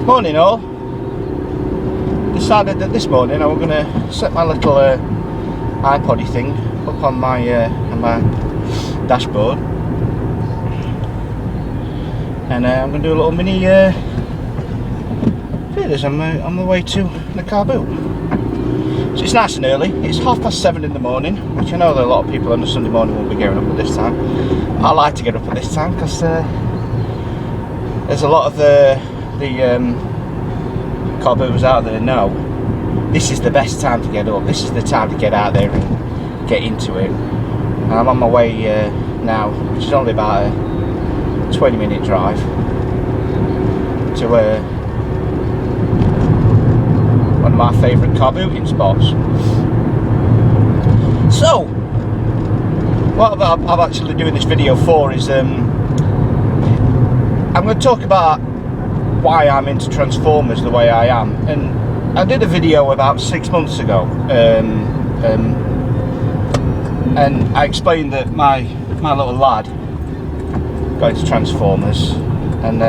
Morning all. Decided that this morning I was going to set my little iPoddy thing up on my dashboard, and I'm going to do a little mini videos on my way to the car boot. So it's nice and early. It's 7:30 in the morning, which I know that a lot of people on a Sunday morning won't be getting up at this time. I like to get up at this time because there's a lot of the car booters out there know this is the best time to get up. This is the time to get out there and get into it. And I'm on my way now, which is only about a 20-minute drive to one of my favourite car booting spots. So, what I'm actually doing this video for is I'm going to talk about why I'm into Transformers the way I am. And I did a video about 6 months ago, and I explained that my little lad got into Transformers, and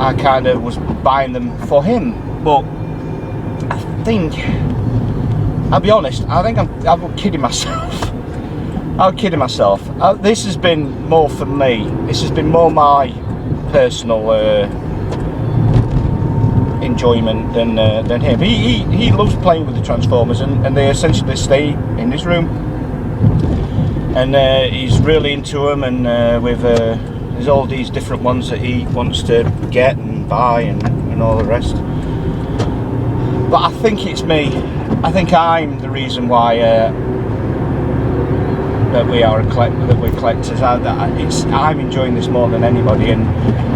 I kind of was buying them for him. But I think, I'll be honest, I think I'm kidding myself. I'm kidding myself. This has been more for me. This has been more my personal enjoyment than him. He loves playing with the Transformers, and they essentially stay in his room, and he's really into them, and there's all these different ones that he wants to get and buy and all the rest. But I think it's me. I think I'm the reason why that we're collectors. I'm enjoying this more than anybody, and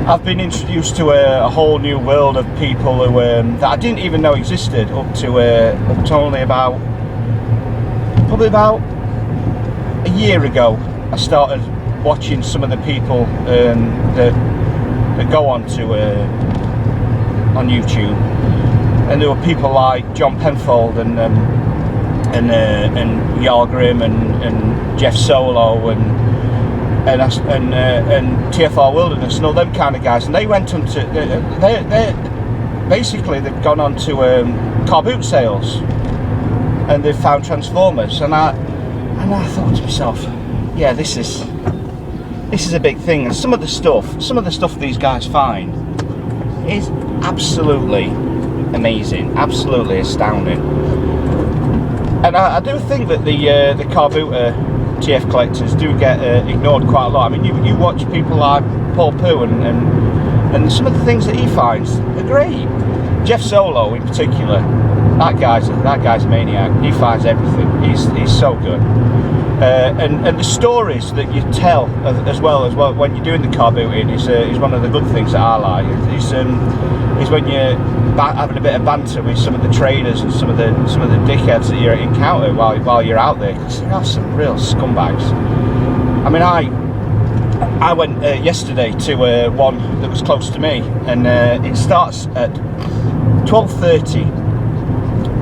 I've been introduced to a whole new world of people who that I didn't even know existed up to only probably about a year ago. I started watching some of the people that go on YouTube, and there were people like John Penfold and Yargrim and Jeff Solo and TFR Wilderness and all them kind of guys, and they went on to they've gone on to car boot sales, and they've found Transformers, and I thought to myself, yeah, this is a big thing. And some of the stuff these guys find is absolutely amazing, absolutely astounding. And I do think that the car booter TF collectors do get ignored quite a lot. I mean, you watch people like Paul Pooh and some of the things that he finds are great. Jeff Solo in particular, that guy's a maniac. He finds everything. He's so good. And the stories that you tell as well when you're doing the car booting is one of the good things that I like. Is when you're having a bit of banter with some of the traders and some of the dickheads that you encounter while you're out there, because there are some real scumbags. I mean, I went yesterday to one that was close to me, and it starts at 12:30,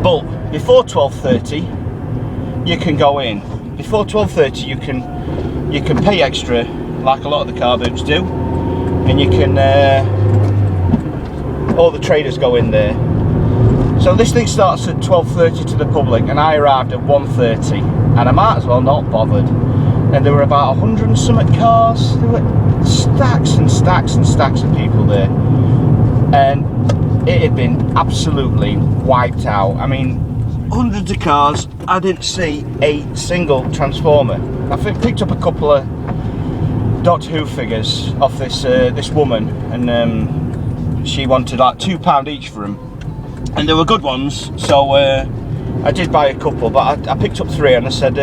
but before 12:30 you can go in. Before 12:30 you can pay extra, like a lot of the car boots do, and you can all the traders go in there. So this thing starts at 12:30 to the public, and I arrived at 1:30, and I might as well not bothered. And there were about 100 and something cars. There were stacks and stacks and stacks of people there, and it had been absolutely wiped out. I mean, hundreds of cars. I didn't see a single Transformer. I picked up a couple of Doctor Who figures off this woman, and she wanted like £2 each for them, and they were good ones. So I did buy a couple, but I picked up 3, and I said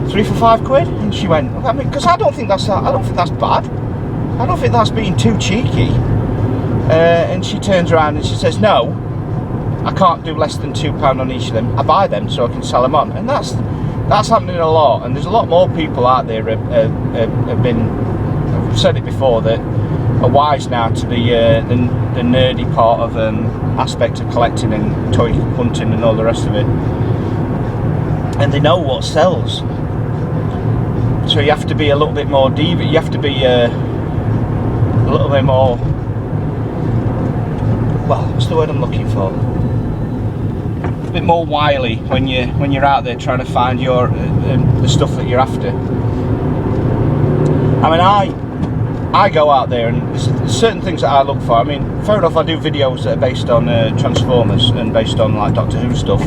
3 for £5, and she went, I mean, because I don't think that's bad. I don't think that's being too cheeky. And she turns around and she says, no, I can't do less than £2 on each of them. I buy them so I can sell them on, and that's happening a lot. And there's a lot more people out there have been. I've said it before, that are wise now to the nerdy part of aspect of collecting and toy hunting and all the rest of it, and they know what sells. So you have to be a little bit more devious. You have to be a little bit more well, what's the word I'm looking for? A bit more wily when you're out there trying to find your the stuff that you're after. I mean, I go out there and there's certain things that I look for. I mean, fair enough, I do videos that are based on Transformers and based on like Doctor Who stuff,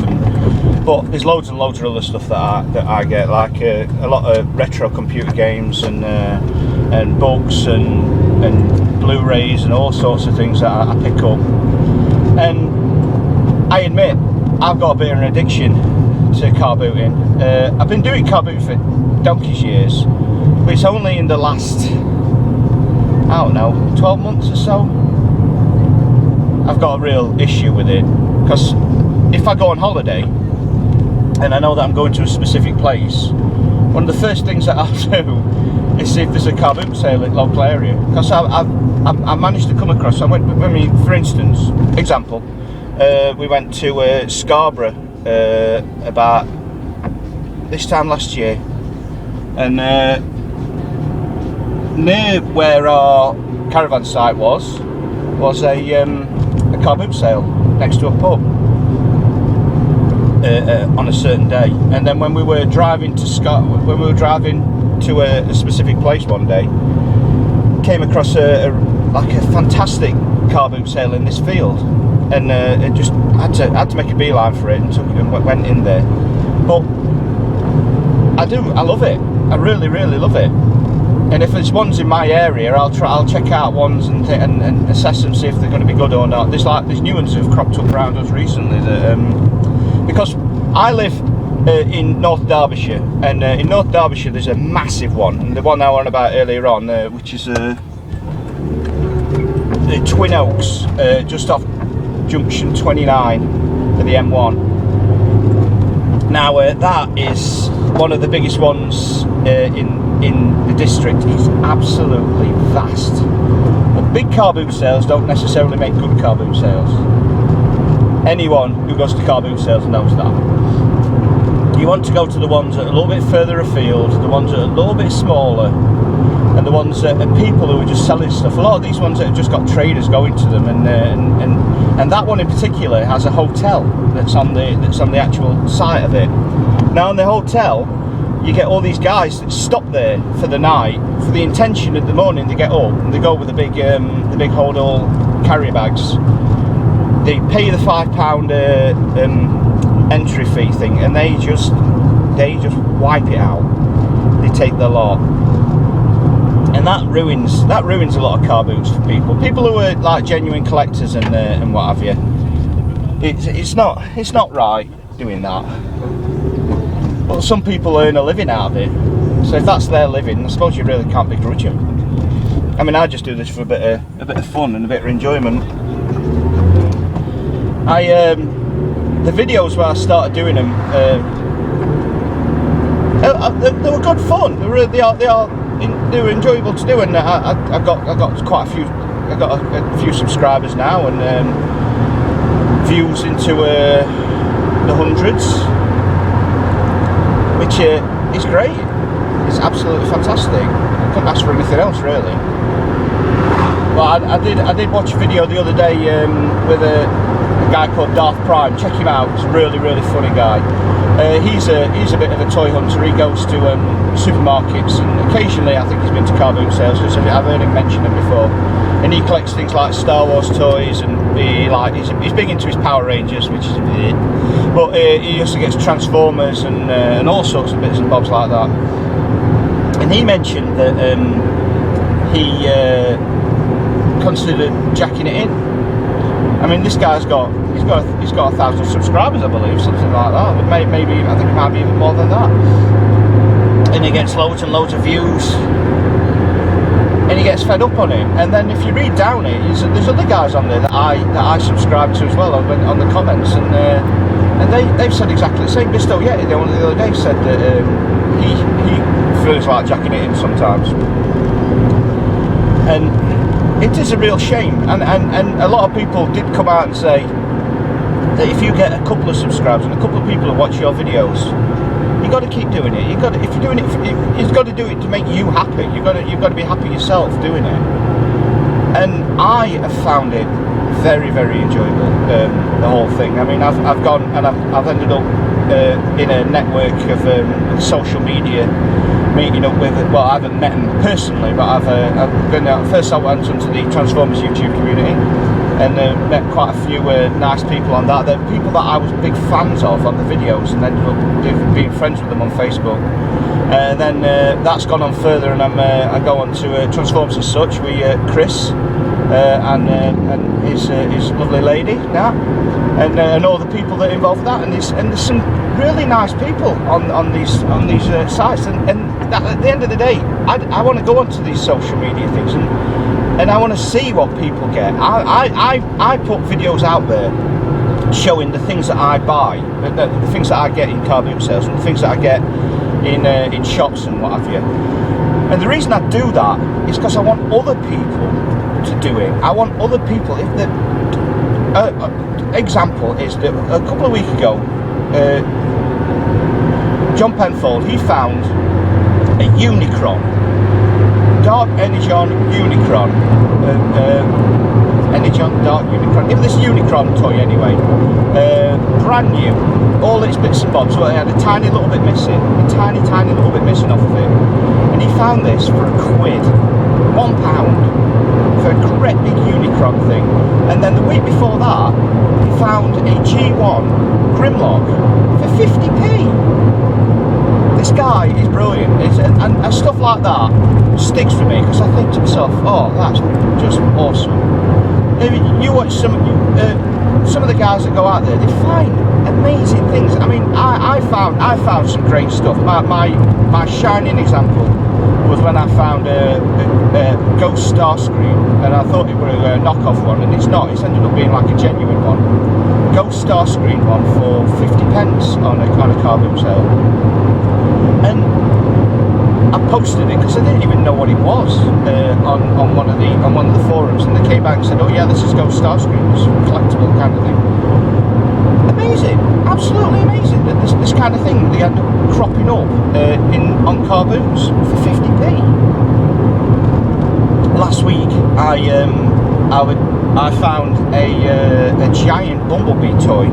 but there's loads and loads of other stuff that I get, like a lot of retro computer games and books and Blu-rays and all sorts of things that I pick up. And I admit, I've got a bit of an addiction to car booting. I've been doing car booting for donkey's years, but it's only in the last, I don't know, 12 months or so I've got a real issue with it. Because if I go on holiday and I know that I'm going to a specific place, one of the first things that I'll do is see if there's a car boot sale in the local area. Because I managed to come across, for instance, example, we went to Scarborough about this time last year, and near where our caravan site was a car boot sale next to a pub on a certain day. And then when we were driving to a specific place one day, came across a fantastic car boot sale in this field, and it just had to make a beeline for it and went in there. But I love it. I really love it. And if there's ones in my area, I'll check out ones and assess them, see if they're going to be good or not. There's new ones that have cropped up around us recently that, because I live in North Derbyshire, and in North Derbyshire there's a massive one, and the one I was on about earlier on, which is the Twin Oaks, just off junction 29 for the M1. Now that is one of the biggest ones in the district. It's absolutely vast. But big car boot sales don't necessarily make good car boot sales. Anyone who goes to car boot sales knows that. You want to go to the ones that are a little bit further afield, the ones that are a little bit smaller, and the ones that are people who are just selling stuff. A lot of these ones that have just got traders going to them, and that one in particular has a hotel that's on the actual site of it. Now in the hotel, you get all these guys that stop there for the night for the intention in the morning they get up and they go with the big hold all carrier bags. They pay the £5 entry fee thing, and they just wipe it out. They take the lot, and that ruins a lot of car boots for people who are like genuine collectors and what have you. It's not right doing that. But some people earn a living out of it, so if that's their living, I suppose you really can't begrudge them. I mean, I just do this for a bit of fun and a bit of enjoyment. The videos where I started doing them, they were good fun. They were enjoyable to do, and I got quite a few. I got a few subscribers now, and views into the hundreds, which is great. It's absolutely fantastic. I couldn't ask for anything else, really. But I did watch a video the other day with a guy called Darth Prime. Check him out. He's a really funny guy. He's a bit of a toy hunter. He goes to supermarkets, and occasionally I think he's been to car boot sales, because I've heard him mention them before. And he collects things like Star Wars toys, and he's big into his Power Rangers, which is a bit. But he also gets Transformers and all sorts of bits and bobs like that. And he mentioned that he considered jacking it in. I mean, this guy's got 1,000 subscribers, I believe, something like that. Maybe I think it might be even more than that. And he gets loads and loads of views, and he gets fed up on it. And then if you read down it, there's other guys on there that I subscribe to as well on the comments, and they've said exactly the same. Bisto Yeti, the other day, said that he feels like jacking it in sometimes, and it is a real shame. And a lot of people did come out and say that if you get a couple of subscribers and a couple of people who watch your videos, you got to keep doing it. If you're doing it, you've got to do it to make you happy. You've got to be happy yourself doing it. And I have found it very, very enjoyable, the whole thing. I mean, I've gone and I've ended up in a network of social media, meeting up with, well, I haven't met them personally, but I've been out. First I went onto the Transformers YouTube community and met quite a few nice people on that. They're people that I was big fans of on the videos, and ended up being friends with them on Facebook. Then that's gone on further, and I go on to Transformers and Such with Chris and his lovely lady now, and all the people that are involved with that, and there's some really nice people on these sites, and at the end of the day, I want to go onto these social media things and I want to see what people get. I put videos out there showing the things that I buy, the things that I get in car boot sales, and the things that I get in shops and what have you. And the reason I do that is because I want other people to do it. I want other people. If the example is that a couple of weeks ago, John Penfold, he found a Unicron, Dark Energon Unicron, Energon Dark Unicron. It was this Unicron toy anyway, brand new, all its bits and bobs. So it had a tiny little bit missing, a tiny little bit missing off of it, and he found this for £1, £1 for a great big Unicron thing. And then the week before that, he found a G1 Grimlock for 50p. This guy is brilliant, and stuff like that sticks for me, because I think to myself, oh, that's just awesome. You watch some of the guys that go out there, they find amazing things. I mean, I found some great stuff. My shining example was when I found a Ghost Starscream, and I thought it was a knockoff one, and it's not. It's ended up being like a genuine one. Ghost Starscream one for 50p on a car boot sale. And I posted it because I didn't even know what it was on one of the forums, and they came back and said, "Oh yeah, this is Ghost Starscream, it's a collectible kind of thing." Amazing, absolutely amazing. That this kind of thing they end up cropping up on car boots for 50p. Last week, I found a giant Bumblebee toy,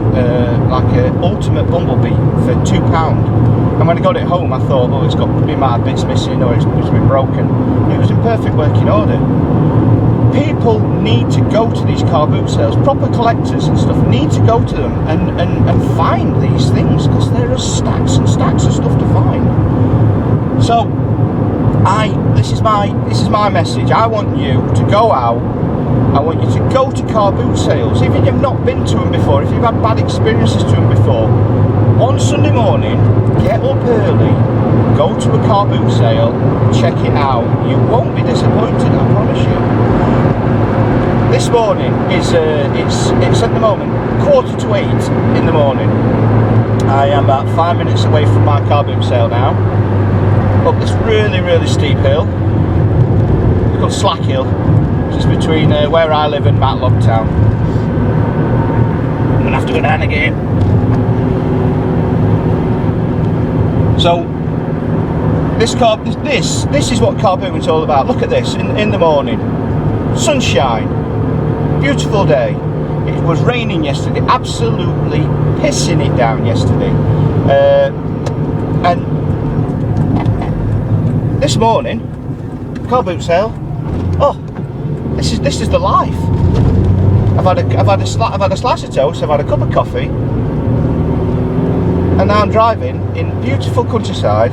like an Ultimate Bumblebee for £2. And when I got it home, I thought, oh, it might have bits missing, or it's been broken. It was in perfect working order. People need to go to these car boot sales. Proper collectors and stuff need to go to them and find these things, because there are stacks and stacks of stuff to find. So, this is my message. I want you to go out. I want you to go to car boot sales, even if you've not been to them before, if you've had bad experiences to them before. On Sunday morning, get up early, go to a car boot sale, check it out. You won't be disappointed, I promise you. This morning is it's at the moment 7:45 in the morning. I am about 5 minutes away from my car boot sale now, up this really steep hill. It's called Slack Hill, which is between where I live and Matlock Town. I'm gonna have to go down again. So this is what car booting's all about. Look at this in the morning, sunshine, beautiful day. It was raining yesterday, absolutely pissing it down yesterday, and this morning, car boot sale. Oh, this is the life. I've had a slice of toast, I've had a cup of coffee, and now I'm driving in beautiful countryside.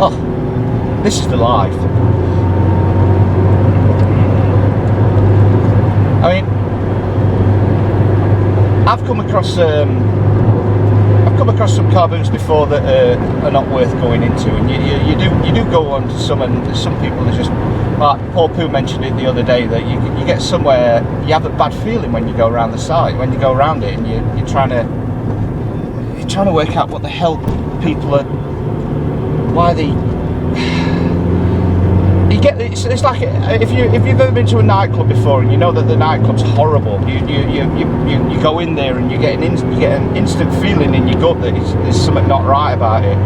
Oh, this is the life. I mean, I've come across some car boots before that are not worth going into, and you do go on to some, and there's some people that just, like Paul Poo mentioned it the other day, that you get somewhere, you have a bad feeling when you go around the site, when you go around it, and you're trying to work out what the hell people are, why they. You get it's like if you've ever been to a nightclub before and you know that the nightclub's horrible. You go in there and you get an instant feeling in your gut that there's something not right about it.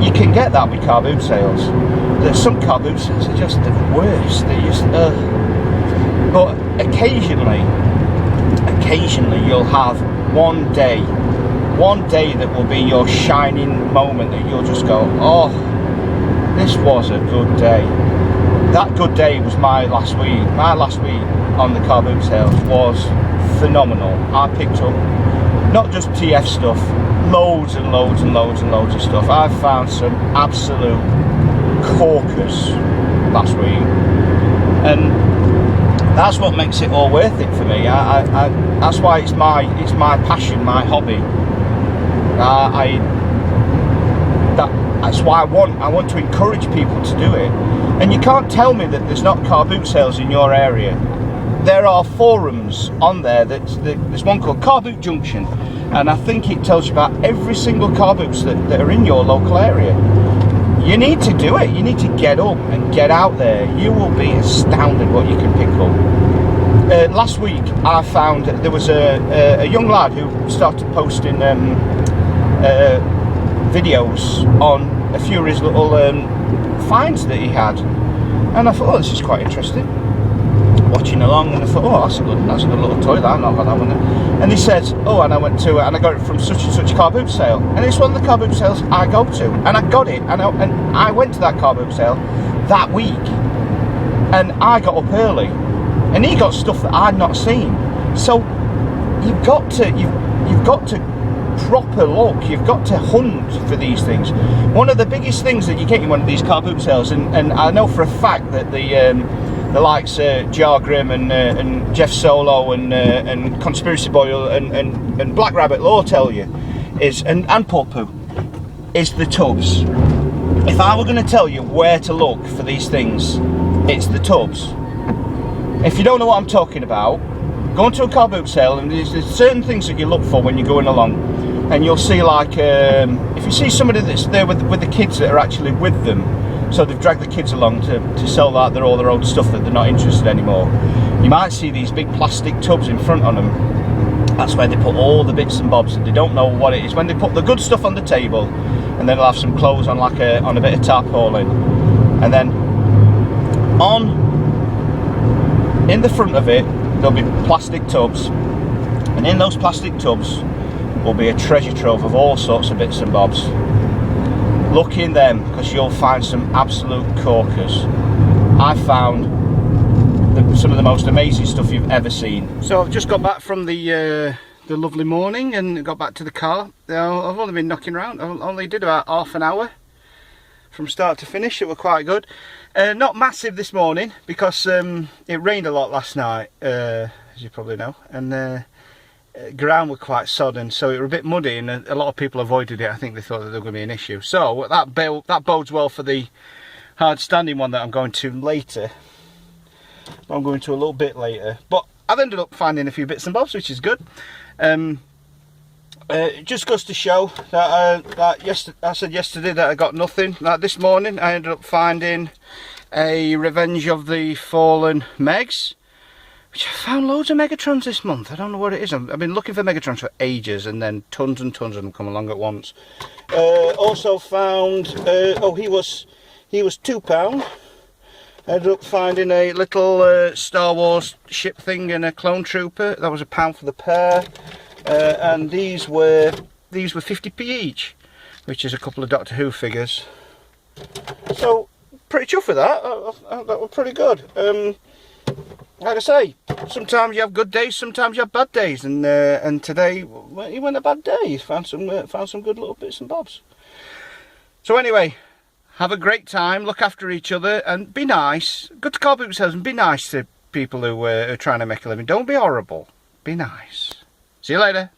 You can get that with car boot sales. There's some car boot sales are just the worst. They just but occasionally you'll have one day that will be your shining moment, that you'll just go, oh, this was a good day. That good day was my last week. My last week on the car boot sales was phenomenal. I picked up not just TF stuff, loads and loads and loads and loads of stuff. I found some absolute corkers last week, and that's what makes it all worth it for me. That's why it's my passion, my hobby. That's why I want to encourage people to do it. And you can't tell me that there's not car boot sales in your area. There are forums on there. There's one called Car Boot Junction, and I think it tells you about every single car boots that are in your local area. You need to do it. You need to get up and get out there. You will be astounded what you can pick up. Last week I found there was a young lad who started posting videos on a few of his little finds that he had, and I thought, oh, this is quite interesting. Watching along, and I thought, oh, that's a good little toy, that. I'm not got that one. And he said, oh, and I went to it, and I got it from such and such car boot sale, and it's one of the car boot sales I go to, and I got it, and I went to that car boot sale that week, and I got up early, and he got stuff that I'd not seen. So you've got to proper look. You've got to hunt for these things. One of the biggest things that you get in one of these car boot sales, and I know for a fact that the likes Jargrim and Jeff Solo and Conspiracy Boy and Black Rabbit Law tell you is, and Port Poo, is the tubs. If I were going to tell you where to look for these things, it's the tubs. If you don't know what I'm talking about, go into a car boot sale, and there's certain things that you look for when you're going along, and you'll see, like, if you see somebody that's there with the kids that are actually with them, so they've dragged the kids along to sell all their old stuff that they're not interested anymore, you might see these big plastic tubs in front on them. That's where they put all the bits and bobs, and they don't know what it is. When they put the good stuff on the table, and then they'll have some clothes on, like on a bit of tarpaulin, and then in the front of it there'll be plastic tubs, and in those plastic tubs will be a treasure trove of all sorts of bits and bobs. Look in them, because you'll find some absolute corkers. I found some of the most amazing stuff you've ever seen. So I've just got back from the lovely morning and got back to the car. I've only been knocking around. I only did about half an hour from start to finish. It was quite good. Not massive this morning, because it rained a lot last night, as you probably know, and ground was quite sodden, so it was a bit muddy, and a lot of people avoided it. I think they thought that there was going to be an issue. So that bodes well for the hard standing one that I'm going to later. I'm going to a little bit later, but I've ended up finding a few bits and bobs, which is good. It just goes to show that, I said yesterday that I got nothing. Like this morning I ended up finding a Revenge of the Fallen Megs, which I found loads of Megatrons this month. I don't know what it is. I've been looking for Megatrons for ages, and then tons and tons of them come along at once. Also found, oh, he was £2. I ended up finding a little Star Wars ship thing and a clone trooper. That was £1 for the pair. And these were 50p each, which is a couple of Doctor Who figures. So pretty chuffed with that. That was pretty good. Like I say, sometimes you have good days, sometimes you have bad days, and today it wasn't a bad day. Found some good little bits and bobs. So anyway, have a great time, look after each other, and be nice. Go to car boot sales and be nice to people who are trying to make a living. Don't be horrible. Be nice. See you later.